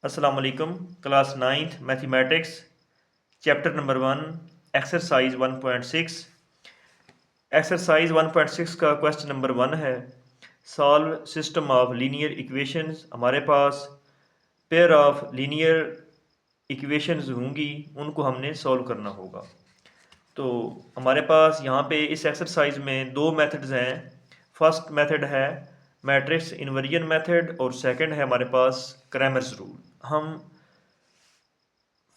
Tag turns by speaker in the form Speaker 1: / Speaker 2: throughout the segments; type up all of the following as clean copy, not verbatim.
Speaker 1: अस्सलाम वालेकुम। Class 9th mathematics chapter number 1 exercise 1.6। Exercise 1.6 का क्वेश्चन नंबर 1 है solve system of linear equations. हमारे पास पेयर ऑफ लीनियर इक्वेशंस होंगी, उनको हमने सॉल्व करना होगा। तो हमारे पास यहाँ पे इस एक्सरसाइज में दो मेथड्स हैं। फर्स्ट मेथड है मैट्रिक्स इन्वर्जन मेथड और सेकंड है हमारे पास क्रैमर्स रूल। हम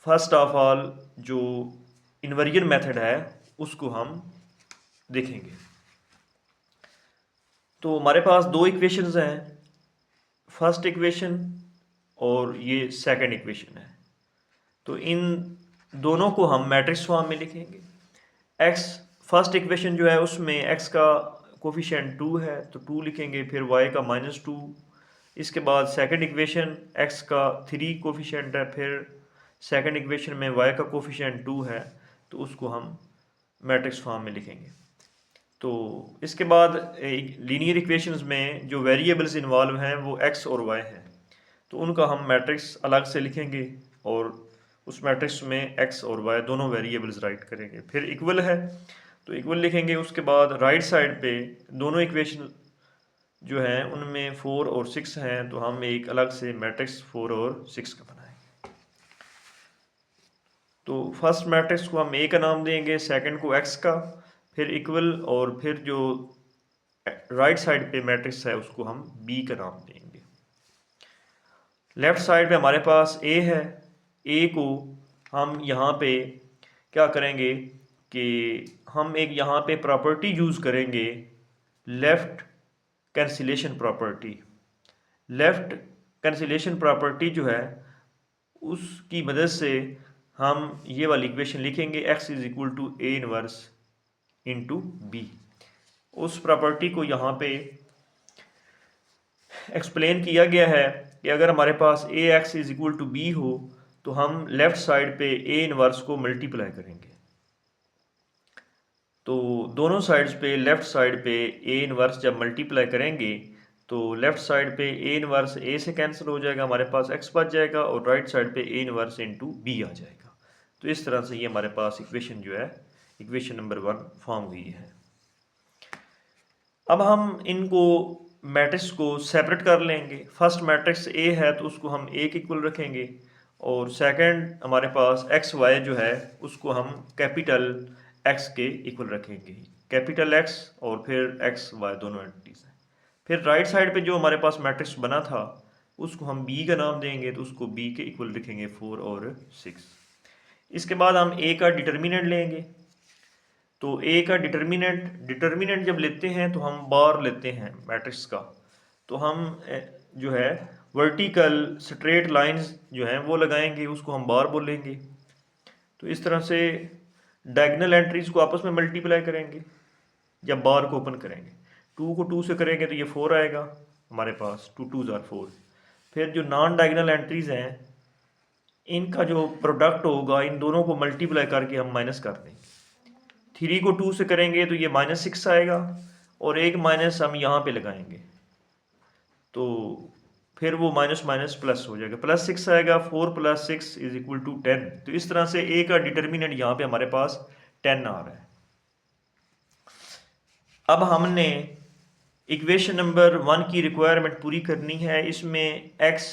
Speaker 1: फर्स्ट ऑफ ऑल जो इन्वर्जन मेथड है उसको हम देखेंगे। तो हमारे पास दो इक्वेशंस हैं, फर्स्ट इक्वेशन और ये सेकंड इक्वेशन है। तो इन दोनों को हम मैट्रिक्स फॉर्म में लिखेंगे। एक्स फर्स्ट इक्वेशन जो है उसमें एक्स का कोफिशिएंट 2 है तो 2 लिखेंगे, फिर वाई का -2। इसके बाद सेकंड इक्वेशन एक्स का 3 कोफिशिएंट है, फिर सेकंड इक्वेशन में वाई का कोफिशिएंट 2 है तो उसको हम मैट्रिक्स फॉर्म में लिखेंगे। तो इसके बाद लीनियर इक्वेशंस में जो वेरिएबल्स इन्वॉल्व हैं वो एक्स और वाई हैं, तो उनका हम मैट्रिक्स अलग से लिखेंगे और उस मैट्रिक्स में एक्स और वाई दोनों वेरिएबल्स राइट करेंगे। फिर इक्वल है तो इक्वल लिखेंगे। उसके बाद राइट साइड पे दोनों इक्वेशन जो हैं उनमें 4 और 6 हैं, तो हम एक अलग से मैट्रिक्स 4 और 6 का बनाएंगे। तो फर्स्ट मैट्रिक्स को हम ए का नाम देंगे, सेकंड को एक्स का, फिर इक्वल, और फिर जो राइट साइड पे मैट्रिक्स है उसको हम बी का नाम देंगे। लेफ्ट साइड पे हमारे पास ए है। ए को हम यहाँ पे क्या करेंगे कि हम एक यहाँ पे प्रॉपर्टी यूज़ करेंगे, left cancellation property. Left cancellation property जो है उसकी मदद से हम ये वाली इक्वेशन लिखेंगे x is equal to A inverse into B. उस प्रॉपर्टी को यहाँ पे एक्सप्लेन किया गया है कि अगर हमारे पास A X is equal to B हो तो हम लेफ़्ट साइड पे ए इनवर्स को मल्टीप्लाई करेंगे। तो दोनों साइड्स पे लेफ़्ट साइड पे ए इनवर्स जब मल्टीप्लाई करेंगे तो लेफ़्ट साइड पे ए इनवर्स ए से कैंसिल हो जाएगा, हमारे पास x बच जाएगा, और राइट साइड पे ए इनवर्स इंटू बी आ जाएगा। तो इस तरह से ये हमारे पास इक्वेशन जो है इक्वेशन नंबर 1 फॉर्म हुई है। अब हम इनको मैट्रिक्स को सेपरेट कर लेंगे। फर्स्ट मैट्रिक्स ए है तो उसको हम ए के इक्वल रखेंगे, और सेकंड हमारे पास एक्स वाई जो है उसको हम कैपिटल एक्स के इक्वल रखेंगे। कैपिटल एक्स और फिर एक्स वाई दोनों एंटिटीज हैं। फिर राइट साइड पे जो हमारे पास मैट्रिक्स बना था उसको हम बी का नाम देंगे, तो उसको बी के इक्वल लिखेंगे 4 और 6। इसके बाद हम ए का डिटर्मिनेंट लेंगे। तो ए का डिटर्मिनेंट जब लेते हैं तो हम बार लेते हैं मैट्रिक्स का। तो हम जो है वर्टिकल स्ट्रेट लाइंस जो हैं वो लगाएंगे, उसको हम बार बोलेंगे। तो इस तरह से डायगोनल एंट्रीज को आपस में मल्टीप्लाई करेंगे जब बार को ओपन करेंगे। 2 को 2 से करेंगे तो ये 4 आएगा हमारे पास, 2 2 आर 4। फिर जो नॉन डायगोनल एंट्रीज हैं इनका जो प्रोडक्ट होगा इन दोनों को मल्टीप्लाई करके हम माइनस कर देंगे। 3 को 2 से करेंगे तो ये -6 आएगा, और एक माइनस हम यहाँ पे लगाएंगे तो फिर वो माइनस माइनस प्लस हो जाएगा, +6 आएगा। 4 + 6 इज इक्वल टू 10। तो इस तरह से ए का डिटर्मिनेंट यहाँ पे हमारे पास 10 आ रहा है। अब हमने इक्वेशन नंबर 1 की रिक्वायरमेंट पूरी करनी है। इसमें एक्स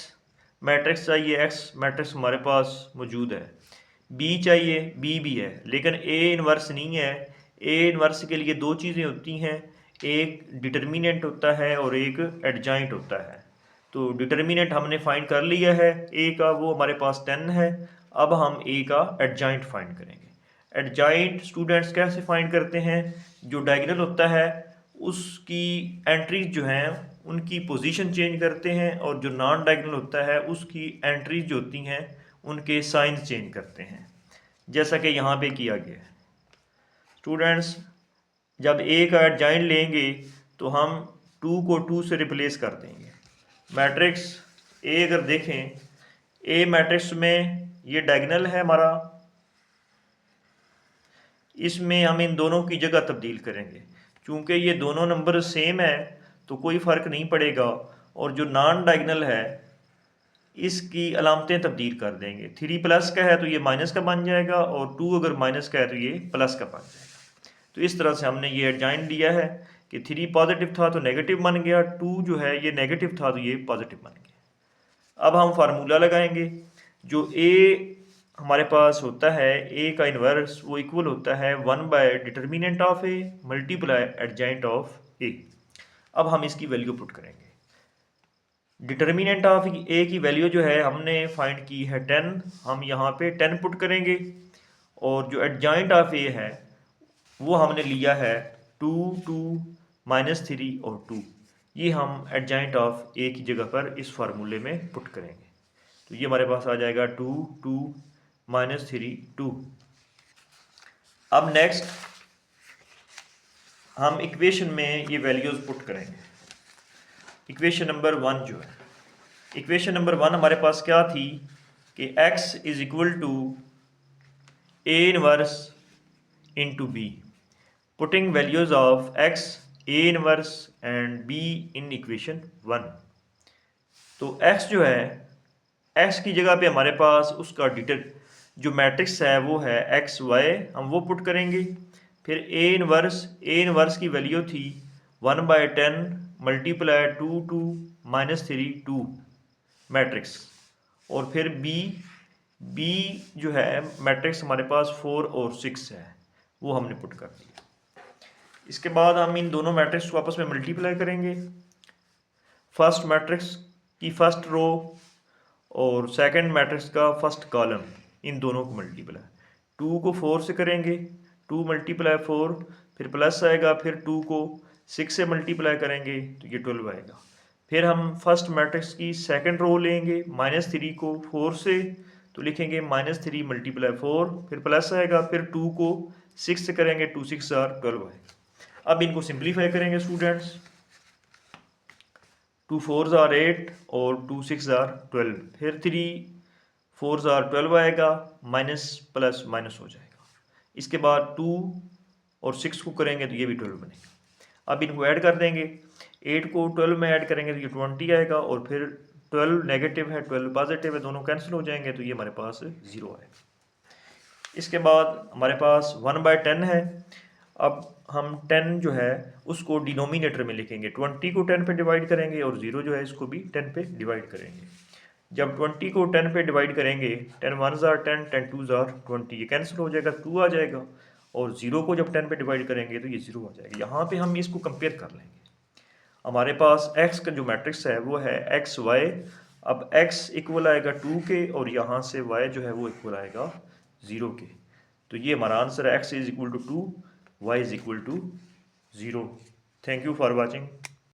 Speaker 1: मैट्रिक्स चाहिए, एक्स मैट्रिक्स हमारे पास मौजूद है। बी चाहिए, बी भी है, लेकिन ए इनवर्स नहीं है। ए इनवर्स के लिए दो चीज़ें होती हैं, एक डिटर्मिनेंट होता है और एक एडजॉइंट होता है। तो डिटर्मिनेंट हमने फाइंड कर लिया है ए का, वो हमारे पास 10 है। अब हम ए का एडजॉइंट फाइंड करेंगे। एडजॉइंट स्टूडेंट्स कैसे फाइंड करते हैं? जो डायगोनल होता है उसकी एंट्रीज जो हैं उनकी पोजीशन चेंज करते हैं, और जो नॉन डायगोनल होता है उसकी एंट्रीज जो होती हैं उनके साइन चेंज करते हैं, जैसा कि यहाँ पे किया गया है। स्टूडेंट्स जब ए का एडजॉइंट लेंगे तो हम 2 को 2 से रिप्लेस कर देंगे। मैट्रिक्स ए अगर देखें, ए मैट्रिक्स में ये डायगोनल है हमारा, इसमें हम इन दोनों की जगह तब्दील करेंगे। चूँकि ये दोनों नंबर सेम है तो कोई फ़र्क नहीं पड़ेगा, और जो नॉन डायगोनल है इसकी अलामतें तब्दील कर देंगे। 3 प्लस का है तो ये माइनस का बन जाएगा, और 2 अगर माइनस का है तो ये प्लस का बन जाएगा। तो इस तरह से हमने ये एडजॉइंट लिया है कि 3 पॉजिटिव था तो नेगेटिव बन गया, 2 जो है ये नेगेटिव था तो ये पॉजिटिव बन गया। अब हम फार्मूला लगाएंगे। जो ए हमारे पास होता है, ए का इन्वर्स, वो इक्वल होता है 1/डिटर्मिनेंट of A multiply adjoint of A. अब हम इसकी वैल्यू पुट करेंगे। डिटर्मिनेंट ऑफ ए की वैल्यू जो है हमने फाइंड की है 10, हम यहाँ पे 10 पुट करेंगे। और जो एडजॉइंट ऑफ ए है वो हमने लिया है 2, 2, -3 और 2। ये हम एडजॉइंट ऑफ ए की जगह पर इस फार्मूले में पुट करेंगे। तो ये हमारे पास आ जाएगा 2, 2, -3, 2। अब नेक्स्ट हम इक्वेशन में ये वैल्यूज़ पुट करेंगे। इक्वेशन नंबर 1 जो है, इक्वेशन नंबर 1 हमारे पास क्या थी कि x is equal to a inverse into B, putting values of x, a inverse and b in equation 1। तो x जो है, x की जगह पे हमारे पास उसका जो मैट्रिक्स है वो है एक्स वाई, हम वो पुट करेंगे। फिर a इनवर्स की वैल्यू थी 1/10 मल्टीप्लाई 2, 2, -3, 2 मैट्रिक्स। और फिर बी जो है मैट्रिक्स हमारे पास 4 और 6 है, वो हमने पुट कर दिया। इसके बाद हम इन दोनों मैट्रिक्स को आपस में मल्टीप्लाई करेंगे। फर्स्ट मैट्रिक्स की फर्स्ट रो और सेकंड मैट्रिक्स का फर्स्ट कॉलम, इन दोनों को मल्टीप्लाई 2 को 4 से करेंगे, 2 × 4, फिर प्लस आएगा, फिर 2 को 6 से मल्टीप्लाई करेंगे तो ये 12 आएगा। फिर हम फर्स्ट मैट्रिक्स की सेकंड रो लेंगे, -3 को 4 से तो लिखेंगे -3 × 4, फिर प्लस आएगा, फिर 2 को 6 से करेंगे, 2 6 आर 12 आएगा। अब इनको सिंप्लीफाई करेंगे स्टूडेंट्स, 2 4 आर 8 और 2 6 आर 12, फिर 3 4 आर 12 आएगा, माइनस प्लस माइनस हो जाएगा। इसके बाद 2 और 6 को करेंगे तो ये भी 12 बनेगा। अब इनको ऐड कर देंगे, 8 को 12 में ऐड करेंगे तो ये 20 आएगा, और फिर 12 नेगेटिव है 12 पॉजिटिव है, दोनों कैंसिल हो जाएंगे तो ये हमारे पास 0 आएगा। इसके बाद हमारे पास 1/10 है। अब हम 10 जो है उसको डिनोमिनेटर में लिखेंगे, 20 को 10 पे डिवाइड करेंगे और 0 जो है इसको भी 10 पे डिवाइड करेंगे। जब 20 को 10 पे डिवाइड करेंगे, 10 1s आर 10, 10 2s आर 20, ये कैंसिल हो जाएगा, 2 आ जाएगा। और 0 को जब 10 पे डिवाइड करेंगे तो ये 0 आ जाएगा। यहाँ पे हम इसको कंपेयर कर लेंगे। हमारे पास x का जो मैट्रिक्स है वो है एक्स वाई। अब x इक्वल आएगा 2 के, और यहाँ से y जो है वो इक्वल आएगा 0 के। तो ये हमारा आंसर है, x is equal to 2, y is equal to 0। Thank you for watching.